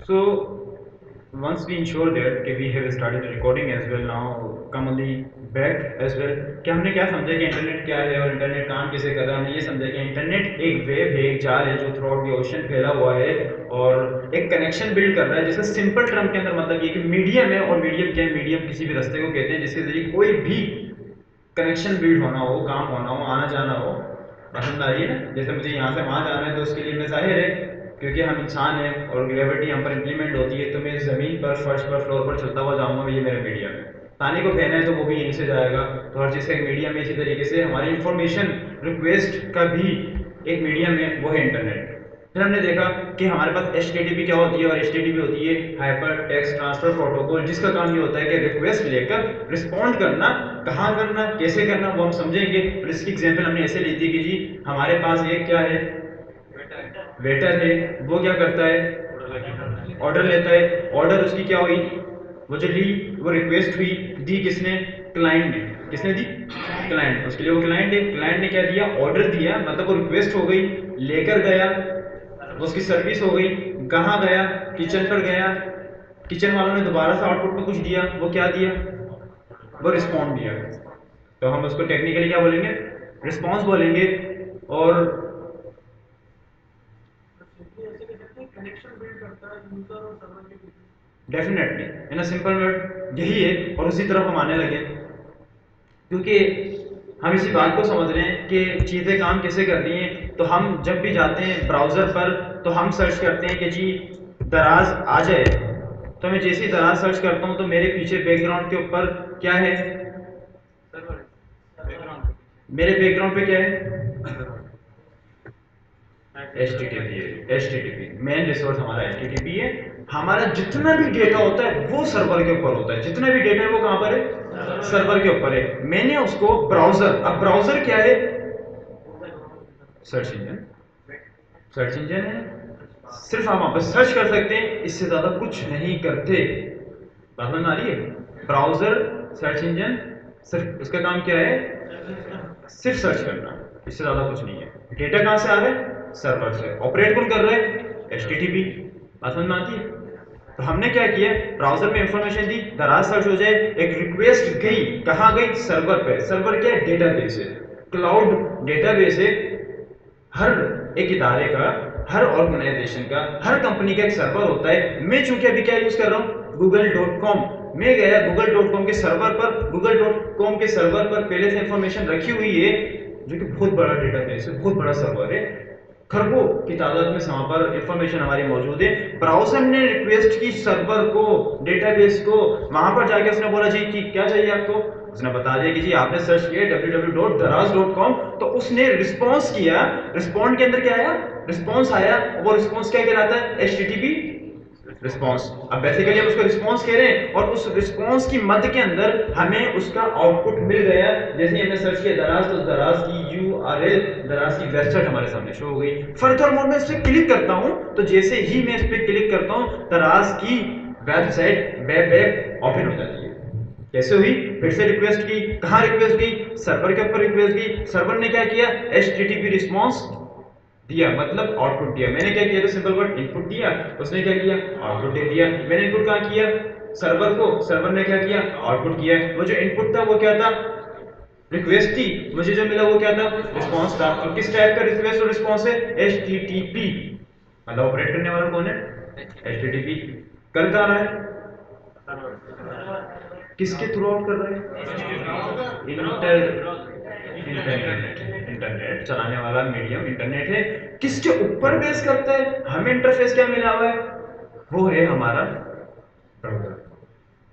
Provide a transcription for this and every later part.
So once we ensure that कि we have started recording as well now come only back as well कि हमने क्या समझा कि इंटरनेट क्या है और इंटरनेट काम कैसे कर रहा है। हमने ये समझा कि इंटरनेट एक वेब है, एक जाल है जो थ्रू आउट द ओशन फैला हुआ है और एक कनेक्शन बिल्ड कर रहा है, जिसका सिंपल टर्म के अंदर मतलब ये कि मीडियम है। और मीडियम क्या है? मीडियम किसी भी रास्ते को कहते हैं जिसके जरिए कोई भी कनेक्शन बिल्ड होना हो, काम होना हो, आना जाना हो। पसंद आ रही है ना? जैसे मुझे यहाँ से वहाँ जाना है तो उसके लिए मैं जाहिर है क्योंकि हम इंसान हैं और ग्रेविटी हम पर इम्प्लीमेंट होती है तो मैं ज़मीन पर, फर्श पर, फ्लोर पर चलता हुआ जाऊँगा, ये मेरा मीडियम है। पानी को बहना है तो वो भी यहीं से जाएगा। तो हर चीज़ का एक मीडियम है। इसी तरीके से हमारी इंफॉर्मेशन रिक्वेस्ट का भी एक मीडियम है, वो है इंटरनेट। फिर हमने देखा कि हमारे पास HTTP क्या होती है, और HTTP होती है हाइपर टेक्स्ट ट्रांसफर प्रोटोकॉल, जिसका काम ये होता है कि रिक्वेस्ट लेकर रिस्पॉन्ड करना, कहाँ करना, कैसे करना, वो हम समझेंगे। और इसकी एग्जांपल हमने ऐसे ली थी कि जी हमारे पास एक क्या है, वेटर है। वो क्या करता है? ऑर्डर लेता है। ऑर्डर उसकी क्या हुई? वो जो ली, वो रिक्वेस्ट हुई, दी किसने? क्लाइंट ने। किसने दी? क्लाइंट। उसके लिए वो क्लाइंट है, क्लाइंट ने क्या दिया? ऑर्डर दिया, मतलब वो रिक्वेस्ट हो गई, लेकर गया, वो उसकी सर्विस हो गई। कहाँ गया? किचन पर गया। किचन वालों ने दोबारा से आउटपुट में कुछ दिया, वो क्या दिया? वो रिस्पॉन्ड दिया। तो हम उसको टेक्निकली क्या बोलेंगे? रिस्पॉन्स बोलेंगे। और definitely in a simple word यही है, और उसी तरफ हम आने लगे क्योंकि हम इसी बात को समझ रहे हैं कि चीज़ें काम कैसे कर रही हैं। तो हम जब भी जाते हैं ब्राउज़र पर तो हम सर्च करते हैं कि जी दराज आ जाए। तो मैं जैसे ही दराज सर्च करता हूँ तो मेरे पीछे बैकग्राउंड के ऊपर क्या है? मेरे बैकग्राउंड पे क्या है? HTTP है। HTTP मेन रिसोर्स हमारा HTTP है। हमारा जितना भी डेटा होता है वो सर्वर के ऊपर होता है। जितना भी डेटा है वो कहाँ पर है? सर्वर के ऊपर है। मैंने उसको ब्राउजर, अब ब्राउजर क्या है? Search engine. सर्च इंजन है। सिर्फ हम वहां पर सर्च कर सकते हैं, इससे ज्यादा कुछ नहीं करते। बात समझ में आ रही है? ब्राउजर, सर्च इंजन, सिर्फ उसका काम क्या है? सिर्फ सर्च करना, इससे ज्यादा कुछ नहीं है। डेटा कहां से आ रहा है? सर्वर से। ऑपरेट कौन कर रहा है? HTTP। बात समझ में आती है? तो हमने क्या किया? ब्राउजर में इंफॉर्मेशन दी, दराज सर्च हो जाए, एक रिक्वेस्ट गई, कहां गई? सर्वर पे। सर्वर क्या है? डेटाबेस है, क्लाउड डेटाबेस है। हर एक इदारे का, हर ऑर्गेनाइजेशन का, हर कंपनी का एक सर्वर होता है। मैं चूंकि अभी क्या यूज कर रहा हूँ? google.com। मैं गया google.com के सर्वर पर। google.com के सर्वर पर पहले से इंफॉर्मेशन रखी हुई है, जो कि बहुत बड़ा डेटाबेस है, बहुत बड़ा सर्वर है। खरबों की तादाद में वहां पर इंफॉर्मेशन हमारी मौजूद है। ब्राउजर ने रिक्वेस्ट की सर्वर को, डेटाबेस को, वहां पर जाके उसने बोला जी कि क्या चाहिए आपको? उसने बता दिया कि जी आपने सर्च किया www.daraz.com, तो उसने रिस्पॉन्स किया। रिस्पॉन्ड के अंदर क्या आया? रिस्पॉन्स आया। वो रिस्पॉन्स क्या कहलाता है? HTTP response. अब बेसिकली हम उसको रिस्पॉन्स कह रहे हैं और उस रिस्पॉन्स की मध्य के अंदर हमें उसका आउटपुट मिल गया। जैसे हमने सर्च किया दराज, तो दराज की URL, दराज की वेबसाइट हमारे सामने शो हो गई। फर्दर मोड में इस पर क्लिक करता हूं तो जैसे ही मैं इस पर क्लिक करता हूं दराज की वेबसाइट, वेब ऐप ओपन हो जाती है। कैसे हुई? फिर से रिक्वेस्ट की। कहां रिक्वेस्ट गई? सर्वर के ऊपर रिक्वेस्ट गई। सर्वर ने क्या किया? HTTP रिस्पॉन्स दिया, मतलब आउटपुट दिया। मैंने क्या किया? तो सिंपल वर्ड इनपुट दिया, उसने क्या किया? आउटपुट दे दिया। मैंने इनपुट कहां किया? सर्वर को। सर्वर ने क्या किया? आउटपुट किया। वो जो इनपुट था वो क्या था? रिक्वेस्ट थी। मुझे जो मिला वो क्या था? रिस्पॉन्स था। और किस टाइप का रिक्वेस्ट और रिस्पॉन्स है? HTTP। मतलब ऑपरेट करने वाला कौन है? HTTP। कर कहां रहा है? किसके थ्रू आउट कर रहा है? इंटरनेट। इंटरनेट चलाने वाला मीडियम इंटरनेट है। किसके ऊपर बेस करता है? हमें इंटरफेस क्या मिला हुआ है? वो है हमारा ब्राउजर।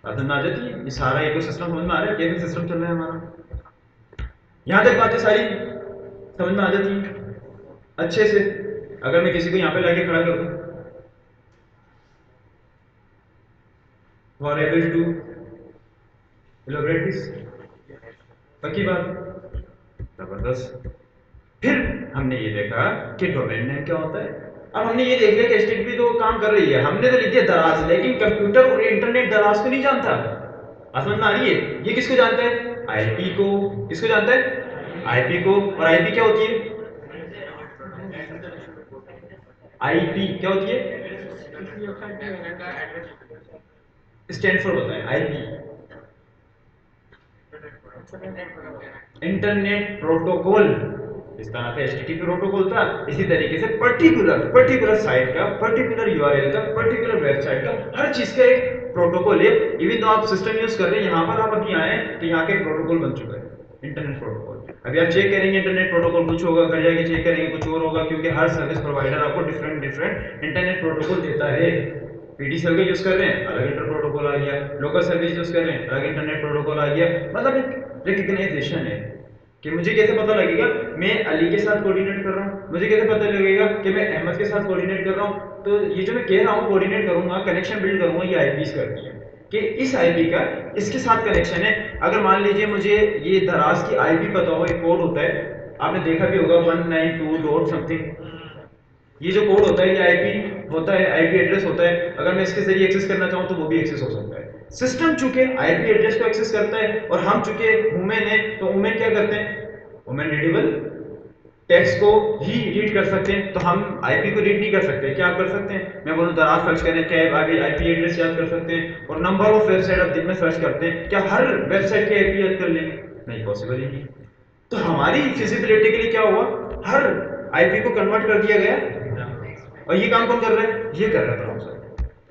समझ में आ जाती है? ये सारा इकोसिस्टम समझ में आ रहा है कैसे सिस्टम चल रहा है हमारा? यहां तक बातें सारी समझ में आ जाती है अच्छे से। अगर मैं किसी को यहां पे लाके खड़ा कर दूं, for able to elaborate this, पक्की बात? जबरदस्त। फिर हमने ये देखा कि डोमेन नेम क्या होता है। अब हमने ये देख लिया कि HTTP तो काम कर रही है, हमने तो लिख दिया दराज, लेकिन कंप्यूटर और इंटरनेट दराज को नहीं जानता। समझ में आ रही है? ये किसको जानता है? IP को। किसको जानता है? IP को। और IP क्या होती है? IP क्या होती है? स्टैंड फॉर बताएं आईपी, इंटरनेट प्रोटोकॉल, इसका नाम है एचटीटीपी प्रोटोकॉल था। इसी तरीके से पर्टिकुलर साइट का, पर्टिकुलर यूआरएल का, पर्टिकुलर वेबसाइट का, हर चीज का एक प्रोटोकॉल है। इवन तो आप सिस्टम यूज कर रहे हैं, यहाँ पर आप अभी आए तो यहाँ का एक प्रोटोकॉल बन चुका है इंटरनेट प्रोटोकॉल। अभी आप चेक करेंगे इंटरनेट प्रोटोकॉल कुछ होगा, घर जाके चेक करेंगे कुछ और होगा, क्योंकि हर सर्विस प्रोवाइडर आपको डिफरेंट इंटरनेट प्रोटोकॉल देता है। पीडीसीएल का यूज कर रहे हैं, अलग इंटर प्रोटोकॉल आ गया, लोकल सर्विस यूज कर रहे हैं, अलग इंटरनेट प्रोटोकॉल आ गया। मतलब एक रिकग्नाइजेशन है कि मुझे कैसे पता लगेगा मैं अली के साथ कोऑर्डिनेट कर रहा हूँ, मुझे कैसे पता लगेगा कि मैं अहमद के साथ कोऑर्डिनेट कर रहा हूँ। तो ये जो मैं कह रहा हूँ कोऑर्डिनेट करूंगा, कनेक्शन बिल्ड करूंगा, ये आईपीस करती है कि इस आईपी का इसके साथ कनेक्शन है। अगर मान लीजिए मुझे ये दराज की आईपी पता हो, एक कोड होता है, आपने देखा भी होगा 192 डॉट समथिंग, ये जो कोड होता है ये आईपी होता है, आईपी एड्रेस होता है। अगर मैं इसके जरिए एक्सेस करना चाहूँ तो वो भी एक्सेस हो सकता है। सिस्टम चूंकि आईपी एड्रेस को एक्सेस करता है और हम चूंकि वुमेन है तो वुमेन क्या करते हैं, वुमेन रीडेबल टेक्स्ट को ही रीड कर सकते हैं, तो हम आईपी को रीड नहीं कर सकते। क्या आप कर सकते हैं, मैं बोलूँ दराज सर्च करें, क्या आईपी एड्रेस याद कर सकते हैं? और नंबर ऑफ वेबसाइट आप दिन में सर्च करते हैं, क्या हर वेबसाइट के आईपी याद कर लेंगे? नहीं, पॉसिबल ही नहीं। तो हमारी फिजिबिलिटी के लिए क्या हुआ, हर आईपी को कन्वर्ट कर दिया गया। और ये काम कौन कर रहा है, ये कर रहा है ब्राउजर।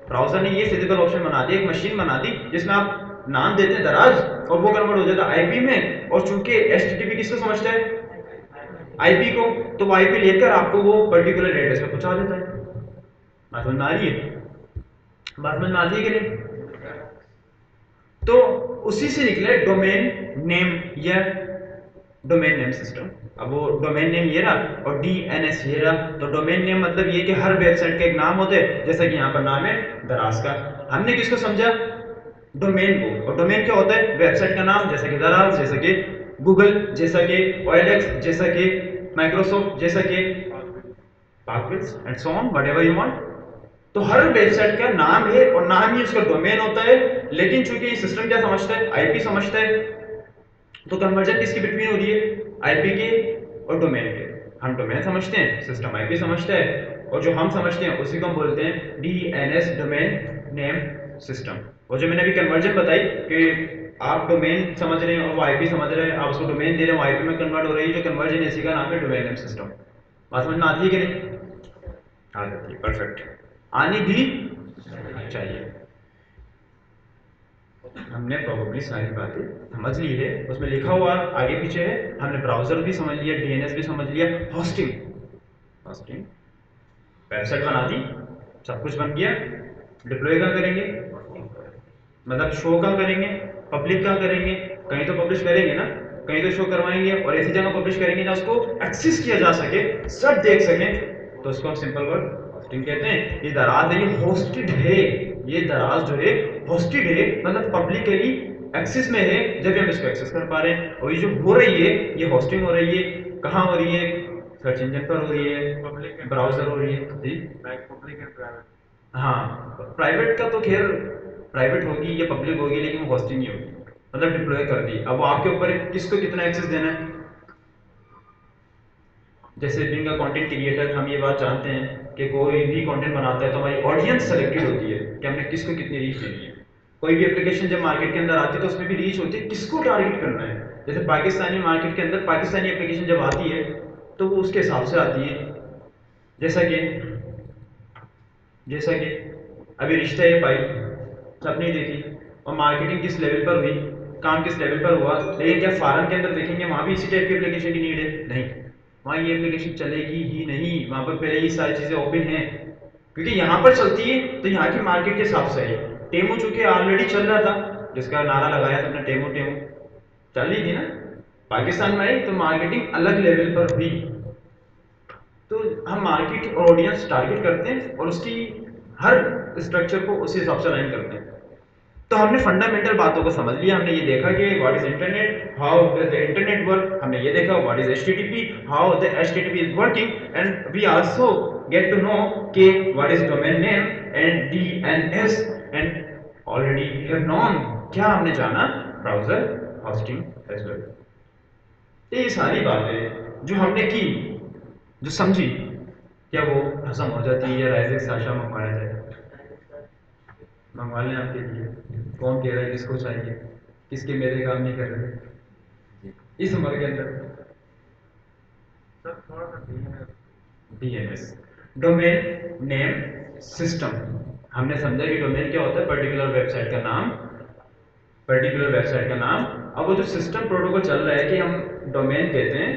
ब्राउजर ने ये फिजिकल ऑप्शन बना दी, एक मशीन बना दी जिसमें आप नाम देते हैं दराज और वो कन्वर्ट हो जाता है आईपी में। और चूंकि एचटीटीपी किसको समझता है, आईपी को, तो वो आईपी लेकर आपको वो पर्टिकुलर एड्रेस पे पहुंचा देता है। बात समझ में आ रही है, बात समझ में आती है कि नहीं? तो उसी से निकले डोमेन नेम या डोमेन नेम सिस्टम। अब वो डोमेन नेम ये रहा और डीएनएस ये रहा। तो डोमेन नेम मतलब ये कि हर वेबसाइट का एक नाम होता है, जैसा कि यहाँ पर नाम है दराज का। हमने किसको समझा, डोमेन को। और डोमेन क्या होता है, वेबसाइट का नाम, जैसा कि दराज, जैसा कि गूगल, जैसा कि ओएलएक्स, जैसा कि माइक्रोसॉफ्ट, जैसा कि पार्कविल्स and so on, whatever you want. तो हर वेबसाइट का नाम है और नाम ही उसका डोमेन होता है। लेकिन चूंकि ये सिस्टम क्या समझता है, आईपी समझता है, तो कन्वर्जन किसकी बिटवीन हो रही है, आईपी के और डोमेन के। हम डोमेन समझते हैं, सिस्टम आईपी समझता है, और जो हम समझते हैं उसी को हम बोलते हैं डीएनएस, डोमेन नेम सिस्टम। और जो मैंने अभी कन्वर्जन बताई कि आप डोमेन समझ रहे हैं और वो आईपी समझ रहे हैं, आप उसको डोमेन दे रहे हैं, वो आईपी में कन्वर्ट हो रही है, जो कन्वर्जन इसी का नाम है डोमेन नेम सिस्टम। बात समझ में आती है कि नहीं? आ जाती है, परफेक्ट, आनी भी चाहिए। हमने प्रोबेबली सारी बातें समझ ली है, उसमें लिखा हुआ आगे पीछे है। हमने ब्राउजर भी समझ लिया, डीएनएस भी समझ लिया, होस्टिंग, होस्टिंग वेबसाइट बना दी, सब कुछ बन गया। डिप्लॉय कहाँ करेंगे, मतलब शो कहाँ करेंगे, पब्लिक कहाँ करेंगे? कहीं तो पब्लिश करेंगे ना, कहीं तो शो करवाएंगे, और ऐसी जगह पब्लिश करेंगे जहाँ उसको एक्सेस किया जा सके, सब देख सकें। तो उसको हम सिंपल वर्ड होस्टिंग कहते हैं। ये दराज है, ये होस्टेड है, ये दराज जो है होस्टेड है, मतलब पब्लिकली एक्सेस में है, जब हम इसको एक्सेस कर पा रहे हैं। और ये जो हो रही है, ये होस्टिंग हो रही है, कहाँ हो रही है, सर्च इंजन पर हो रही है, ब्राउजर हो रही है जी। पब्लिक एंड प्राइवेट, हाँ प्राइवेट का तो खैर प्राइवेट होगी या पब्लिक होगी, लेकिन वो होस्टिंग ही होगी, मतलब डिप्लॉय कर दी। अब वो आपके ऊपर है किसको कितना एक्सेस देना है। जैसे बीइंग अ कंटेंट क्रिएटर हम ये बात जानते हैं कि कोई भी कंटेंट बनाता है तो हमारी ऑडियंस सेलेक्टेड होती है कि हमने किसको कितनी रीच देनी है। कोई भी एप्लीकेशन जब मार्केट के अंदर आती है तो उसमें भी रीच होती है, किसको टारगेट करना है। जैसे पाकिस्तानी मार्केट के अंदर पाकिस्तानी एप्लीकेशन जब आती है तो वो उसके हिसाब से आती है। जैसा कि जैसा कि अभी रिश्ता ये पाई सबने देखी, और मार्केटिंग किस लेवल पर हुई, काम किस लेवल पर हुआ। लेकिन क्या फॉरेन के अंदर देखेंगे वहाँ भी इसी टाइप की एप्लीकेशन की नीड है? नहीं, वहाँ ये एप्लीकेशन चलेगी ही नहीं। वहाँ पर पहले ये सारी चीज़ें ओपन हैं, क्योंकि यहाँ पर चलती है तो यहाँ की मार्केट के हिसाब से है। टेमो चूंकि ऑलरेडी चल रहा था, जिसका नारा लगाया था अपने टेमो टेमो, चल रही थी ना, पाकिस्तान में आई तो मार्केटिंग अलग लेवल पर हुई। तो हम मार्केट और ऑडियंस टारगेट करते हैं और उसकी हर स्ट्रक्चर को उसी हिसाब से अलाइन करते हैं। तो हमने फंडामेंटल बातों को समझ लिया। हमने ये देखा कि what is internet, how does the internet work. हमने ये देखा what is HTTP, how the HTTP is working, and we also get to know कि what is domain name and DNS. And already we have known, क्या हमने जाना, browser hosting as well. ये सारी बातें जो हमने की, जो समझी, क्या वो खत्म हो जाती है या राइजिंग साशा में पाया जाए? मंगवा लें आपके लिए। कौन कह रहा है किसको चाहिए, किसके मेरे काम नहीं कर रहे इस उम्र के अंदर। सर थोड़ा सा डीएनएस, डोमेन नेम सिस्टम। हमने समझा कि डोमेन क्या होता है, पर्टिकुलर वेबसाइट का नाम, पर्टिकुलर वेबसाइट का नाम। अब वो जो सिस्टम प्रोटोकॉल चल रहा है कि हम डोमेन देते हैं,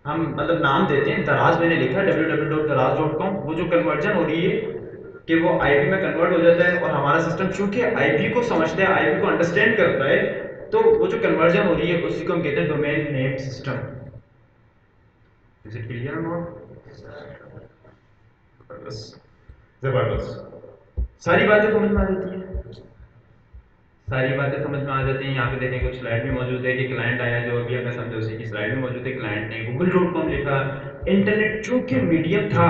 हम मतलब नाम देते हैं, दराज मैंने लिखा www.daraz.com, वो जो कन्वर्जन हो रही है कि वो आईपी में कन्वर्ट हो जाता है, और हमारा सिस्टम चूंकि आईपी को समझता है, आईपी को अंडरस्टैंड करता है, तो वो जो कन्वर्जन हो रही है उसी को हम कहते हैं domain name system. Is it clear not? जबरदस्त, सारी बातें समझ में आ जाती है, सारी बातें समझ में आ जाती हैं। यहाँ पे देखें कुछ स्लाइड में मौजूद है कि क्लाइंट आया, जो अभी हमने समझा उसी की स्लाइड में मौजूद है। क्लाइंट ने google.com लिखा, इंटरनेट चूंकि मीडियम था,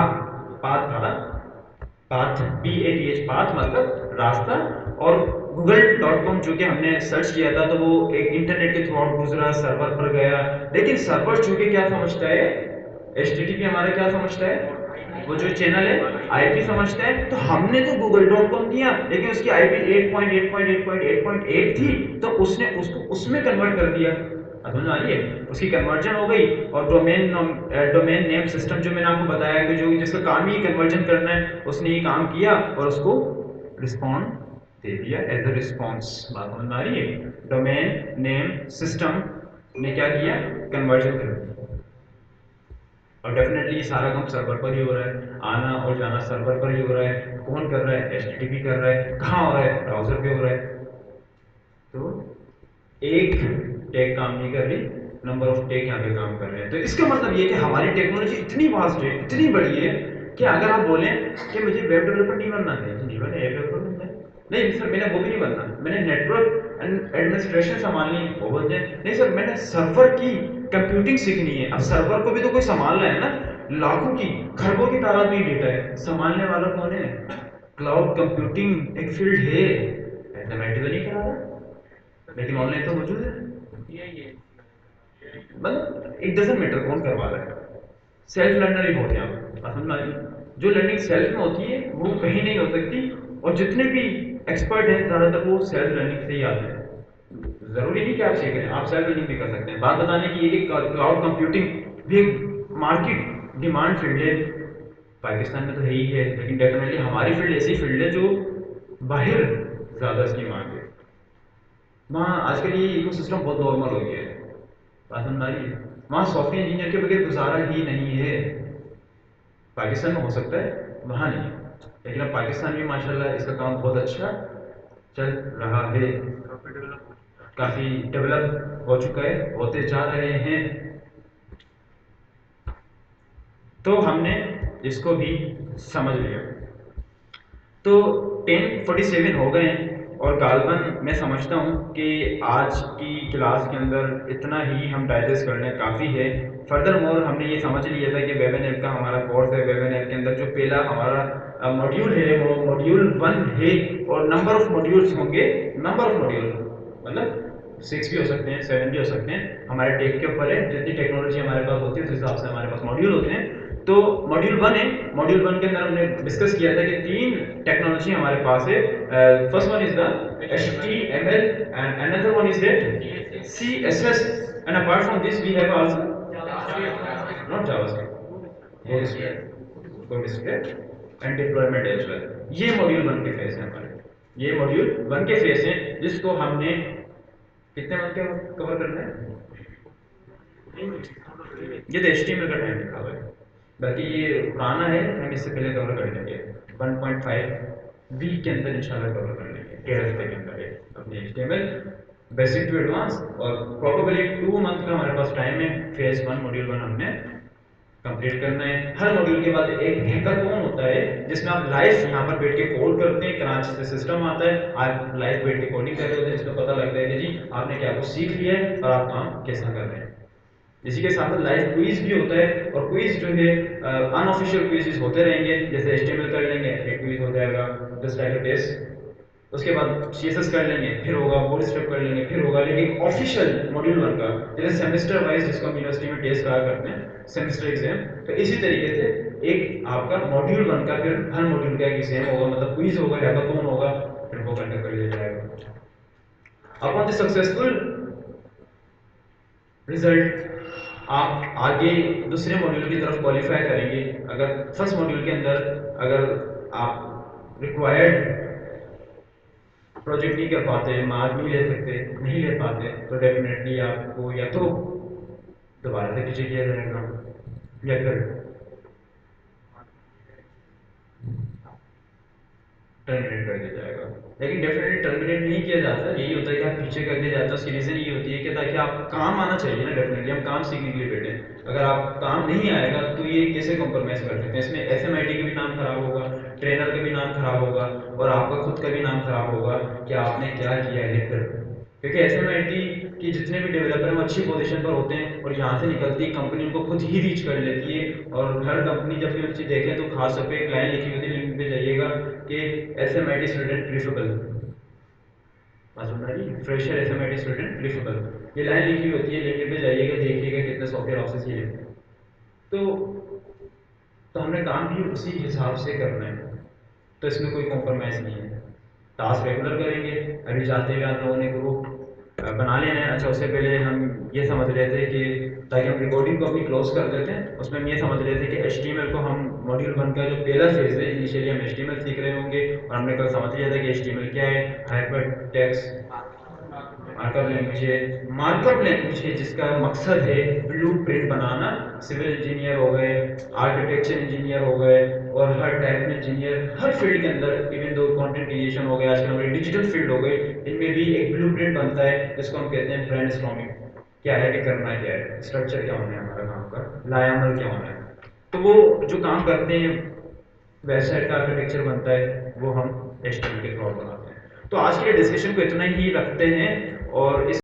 पाथ था, पाथ PATH, पाथ मतलब रास्ता, और google.com जो कि हमने सर्च किया था तो वो एक इंटरनेट के थ्रू आउट गुजरा, सर्वर पर गया। लेकिन सर्वर चूंकि क्या समझता है, HTTP हमारा क्या समझता है, वो जो चैनल है आईपी समझता है, तो हमने तो google.com दिया लेकिन उसकी आईपी 8.8.8.8.8 थी, तो उसने उसको उसमें कन्वर्ट कर दिया। समझ आ रही है, उसकी कन्वर्जन हो गई। और डोमेन नेम सिस्टम जो मैंने आपको बताया कि जो जिसका काम ही कन्वर्जन करना है, उसने ये काम किया और उसको रिस्पॉन्ड दे दिया एज अ रिस्पॉन्स। बात समझ में आ रही है, डोमेन नेम सिस्टम ने क्या किया, कन्वर्जन कर दिया। और डेफिनेटली सारा काम सर्वर पर ही हो रहा है, आना और जाना सर्वर पर ही हो रहा है। कौन कर रहा है, HTTP कर रहा है। कहाँ हो रहा है, ब्राउजर पे हो रहा है। तो एक टैग काम नहीं कर रही, नंबर ऑफ टैग यहाँ पे काम कर रहे हैं। तो इसका मतलब ये कि हमारी टेक्नोलॉजी इतनी वास्ट है, इतनी बड़ी है कि अगर आप बोलें कि मुझे वेब डेवलपर नहीं बनना है, नहीं बने वेब डेवलपर बनना है, नहीं सर मैंने वो भी नहीं बनना, मैंने नेटवर्क एडमिनिस्ट्रेशन संभालनी है, वो बन जाए। नहीं सर मैंने सर्वर की कंप्यूटिंग सीखनी है। अब सर्वर को भी तो कोई संभालना है ना, लाखों की खरबों की तादाद में डेटा है, संभालने वाला कौन है? क्लाउड कंप्यूटिंग एक फील्ड है, MIT तो नहीं करा रहा, लेकिन ऑनलाइन तो मौजूद है। मतलब इट डजेंट मैटर कौन करवा रहा है, सेल्फ लर्नर ही बहुत है। आप समझ में आ रही? जो लर्निंग सेल्फ में होती है वो कहीं नहीं हो सकती, और जितने भी एक्सपर्ट हैं ज़्यादातर वो सेल्फ लर्निंग से ही आते हैं। ज़रूरी नहीं कि आप सीख रहे हैं, आप सेल्फ लर्निंग भी कर सकते हैं। बात बताने की ये कि क्लाउड कंप्यूटिंग भी एक मार्केट डिमांड फील्ड है, पाकिस्तान में तो है ही है, लेकिन डेफिनेटली हमारी फील्ड ऐसी फील्ड है जो बाहर ज़्यादा इसकी मांग है। वहाँ आजकल ये इकोसिस्टम बहुत नॉर्मल हो गया है, बात समझ आ रही है। वहाँ सॉफ्टवेयर इंजीनियर के बगैर गुजारा ही नहीं है। पाकिस्तान में हो सकता है, वहाँ नहीं, लेकिन अब पाकिस्तान में माशाल्लाह इसका काम बहुत अच्छा चल रहा है, काफ़ी डेवलप हो चुका है, होते जा रहे हैं। तो हमने इसको भी समझ लिया। तो 10:47 हो गए हैं, और गालबन मैं समझता हूँ कि आज की क्लास के अंदर इतना ही हम डाइजेस्ट कर लें, काफ़ी है। फर्दर मोर हमने ये समझ लिया था कि वेब एंड ऐप का हमारा कोर्स है, वेब एंड ऐप के अंदर जो पहला हमारा मॉड्यूल है वो मॉड्यूल 1 है, और नंबर ऑफ मॉड्यूल्स होंगे, नंबर ऑफ मॉड्यूल मतलब 6 भी हो सकते हैं, 7 भी हो सकते हैं, हमारे टेक के ऊपर है। जितनी टेक्नोलॉजी हमारे पास होती है उस हिसाब से हमारे पास मॉड्यूल होते हैं। तो मॉड्यूल 1 है, मॉड्यूल 1 के अंदर हमने डिस्कस किया था कि 3 टेक्नोलॉजी हमारे पास है। First one is the HTML and another one is that CSS, and apart from this we have also not JavaScript, GoDisplay and deployment as well। ये मॉड्यूल 1 के फेस हैं हमारे, ये मॉड्यूल 1 के फेस हैं जिसको हमने कितने मंथ के कवर करना है? ये तो HTML का टाइम लिखा हुआ है, बाकी ये पुराना है, हम इससे पहले कवर कर लेंगे 1.5 वीक के अंदर इंशाल्लाह कवर कर लेंगे, 1.5 हफ्ते के अंदर है अपने HTML बेसिक टू एडवांस। और प्रॉबेबली 2 मंथ का हमारे पास टाइम है। फेज 1 मॉड्यूल 1 हमने कंप्लीट करना है। हर मॉड्यूल के बाद एक हैकाथॉन होता है जिसमें आप लाइव यहाँ पर बैठ के कोड करते हैं, कराची से सिस्टम आता है, आप लाइव बैठ के कोडिंग कर रहे होते हैं, जिसमें पता लगता है कि जी आपने क्या कुछ सीख लिया है और आप काम कैसा कर रहे हैं। इसी के साथ लाइव क्विज भी होता है, और क्विज जो है अनऑफिशियल क्विजेस होते रहेंगे, जैसे HTML कर लेंगे एक क्विज हो जाएगा जस्ट लाइक अ टेस्ट, उसके बाद CSS कर लेंगे, फिर होगा बूटस्ट्रैप कर लेंगे, फिर होगा लेकिन ऑफिशियल मॉड्यूल 1 का, जैसे सेमेस्टर वाइज जिसको हम यूनिवर्सिटी में टेस्ट करा करते हैं सेमेस्टर एग्जाम, तो इसी तरीके से एक आपका मॉड्यूल 1 का फिर हर मॉड्यूल का एक एग्जाम होगा, मतलब क्विज होगा, हैकाथॉन होगा, फिर वो कंडक्ट कर लिया जाएगा। अपॉन द सक्सेसफुल रिजल्ट आप आगे दूसरे मॉड्यूल की तरफ क्वालिफाई करेंगे। अगर फर्स्ट मॉड्यूल के अंदर अगर आप रिक्वायर्ड प्रोजेक्ट नहीं कर पाते, मार्क नहीं ले सकते, नहीं ले पाते, तो डेफिनेटली आपको या तो दोबारा से पीछे किया जाएगा या फिर टर्मिनेट कर दिया जाएगा। लेकिन डेफिनेटली टर्मिनेट नहीं किया जाता, यही होता है कि आप पीछे कर दिया जाता है। उसकी रीज़न ये होती है कि ताकि आप काम आना चाहिए ना, डेफिनेटली हम काम सीखने के लिए बैठे हैं, अगर आप काम नहीं आएगा तो ये कैसे कॉम्प्रोमाइज़ कर सकते हैं। इसमें SMIT का भी नाम खराब होगा, ट्रेनर का भी नाम खराब होगा और आपका खुद का भी नाम खराब होगा कि आपने क्या किया है फिर। क्योंकि SMIT के जितने भी डेवलपर हैं वो अच्छी पोजीशन पर होते हैं और यहाँ से निकलती कंपनी उनको खुद ही रीच कर लेती है। और हर कंपनी जब भी उनसे देखें तो खास तौर पे एक लाइन लिखी होती है, लिंक पे जाइएगा कि SMIT स्टूडेंट प्रीफेबल, बात सुन रही है, फ्रेशर SMIT स्टूडेंट प्रीफेबल, ये लाइन लिखी होती है, लिंक पे जाइएगा, देखिएगा कितने सॉफ्टवेयर हाउसेस ये लिखते हैं। तो हमने काम भी उसी हिसाब से करना है, तो इसमें कोई कॉम्प्रोमाइज़ नहीं है। टास्क रेगुलर करेंगे। अभी जाते हुए आप लोगों ने ग्रुप बना लेना है। अच्छा, उससे पहले हम ये समझ लेते हैं कि ताकि हम रिकॉर्डिंग को अपनी क्लोज कर देते हैं, उसमें हम ये समझ लेते हैं कि HTML को हम मॉड्यूल 1 का जो पहला फेज है, इनिशियली हम HTML सीख रहे होंगे और हमने कल समझ लिया था कि HTML क्या है, हाइपर टेक्स्ट मार्कअप लैंग्वेज है जिसका मकसद है ब्लूप्रिंट बनाना। सिविल इंजीनियर हो गए, आर्किटेक्चर इंजीनियर हो गए और हर टाइप में इंजीनियर, हर फील्ड के अंदर, इवन दो कंटेंट क्रिएशन हो गया, आजकल हमारे डिजिटल फील्ड हो गई, इनमें भी एक ब्लूप्रिंट बनता है जिसको हम कहते हैं ब्रेनस्टॉर्मिंग। क्या है कि करना क्या है, स्ट्रक्चर क्या होना है, हमारा काम का लायामल क्या होना है। तो वो जो काम करते हैं, वेबसाइट का आर्किटेक्चर बनता है, वो हम HTML के थ्रू बनाते हैं। तो आज के डिस्कशन को इतना ही रखते हैं और इस